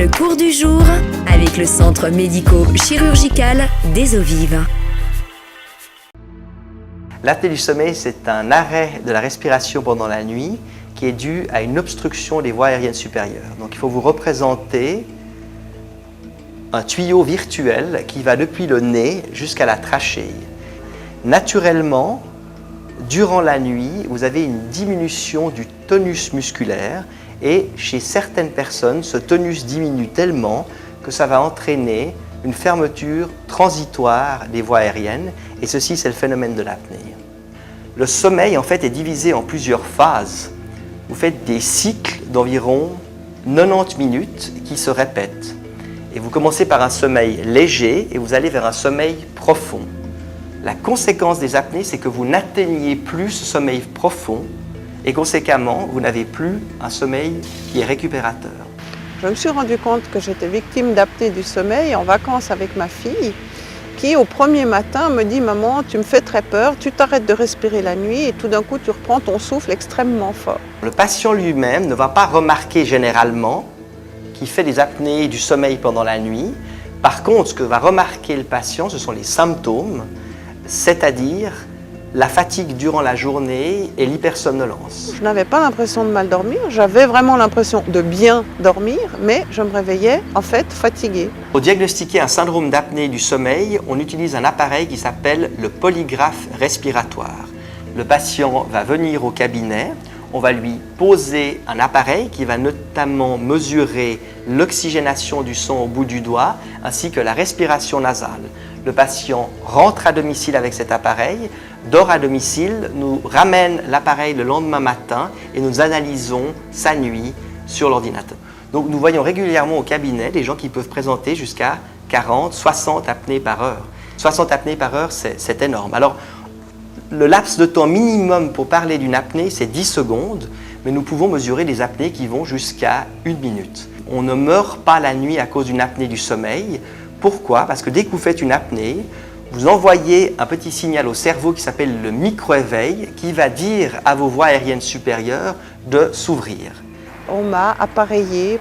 Le cours du jour avec le centre médico-chirurgical des Eaux Vives. L'apnée du sommeil, c'est un arrêt de la respiration pendant la nuit qui est dû à une obstruction des voies aériennes supérieures. Donc il faut vous représenter un tuyau virtuel qui va depuis le nez jusqu'à la trachée. Naturellement, durant la nuit, vous avez une diminution du tonus musculaire et chez certaines personnes, ce tonus diminue tellement que ça va entraîner une fermeture transitoire des voies aériennes et ceci, c'est le phénomène de l'apnée. Le sommeil, en fait, est divisé en plusieurs phases. Vous faites des cycles d'environ 90 minutes qui se répètent. Et vous commencez par un sommeil léger et vous allez vers un sommeil profond. La conséquence des apnées, c'est que vous n'atteignez plus ce sommeil profond et conséquemment, vous n'avez plus un sommeil qui est récupérateur. Je me suis rendu compte que j'étais victime d'apnée du sommeil en vacances avec ma fille qui, au premier matin, me dit « Maman, tu me fais très peur, tu t'arrêtes de respirer la nuit et tout d'un coup, tu reprends ton souffle extrêmement fort. » Le patient lui-même ne va pas remarquer généralement qu'il fait des apnées du sommeil pendant la nuit. Par contre, ce que va remarquer le patient, ce sont les symptômes, c'est-à-dire la fatigue durant la journée et l'hypersomnolence. Je n'avais pas l'impression de mal dormir, j'avais vraiment l'impression de bien dormir, mais je me réveillais en fait fatiguée. Pour diagnostiquer un syndrome d'apnée du sommeil, on utilise un appareil qui s'appelle le polygraphe respiratoire. Le patient va venir au cabinet, on va lui poser un appareil qui va notamment mesurer l'oxygénation du son au bout du doigt ainsi que la respiration nasale. Le patient rentre à domicile avec cet appareil, dort à domicile, nous ramène l'appareil le lendemain matin et nous analysons sa nuit sur l'ordinateur. Donc nous voyons régulièrement au cabinet des gens qui peuvent présenter jusqu'à 40, 60 apnées par heure. 60 apnées par heure, c'est énorme. Alors, le laps de temps minimum pour parler d'une apnée, c'est 10 secondes, mais nous pouvons mesurer des apnées qui vont jusqu'à 1 minute. On ne meurt pas la nuit à cause d'une apnée du sommeil. Pourquoi? Parce que dès que vous faites une apnée, vous envoyez un petit signal au cerveau qui s'appelle le micro-éveil qui va dire à vos voies aériennes supérieures de s'ouvrir. On m'a appareillée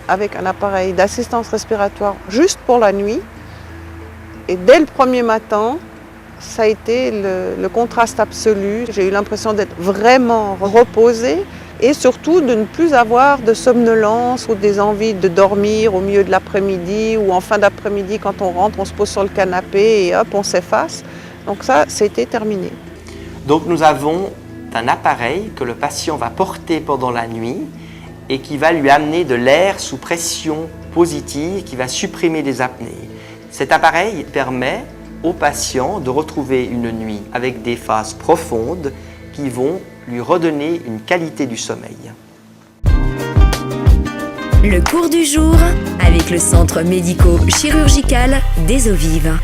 avec un appareil d'assistance respiratoire juste pour la nuit et dès le premier matin, ça a été le contraste absolu. J'ai eu l'impression d'être vraiment reposée et surtout de ne plus avoir de somnolence ou des envies de dormir au milieu de l'après-midi ou en fin d'après-midi quand on rentre, on se pose sur le canapé et hop, on s'efface. Donc ça, c'était terminé. Donc nous avons un appareil que le patient va porter pendant la nuit et qui va lui amener de l'air sous pression positive qui va supprimer des apnées. Cet appareil permet au patient de retrouver une nuit avec des phases profondes qui vont lui redonner une qualité du sommeil. Le cours du jour avec le centre médico-chirurgical des Eaux Vives.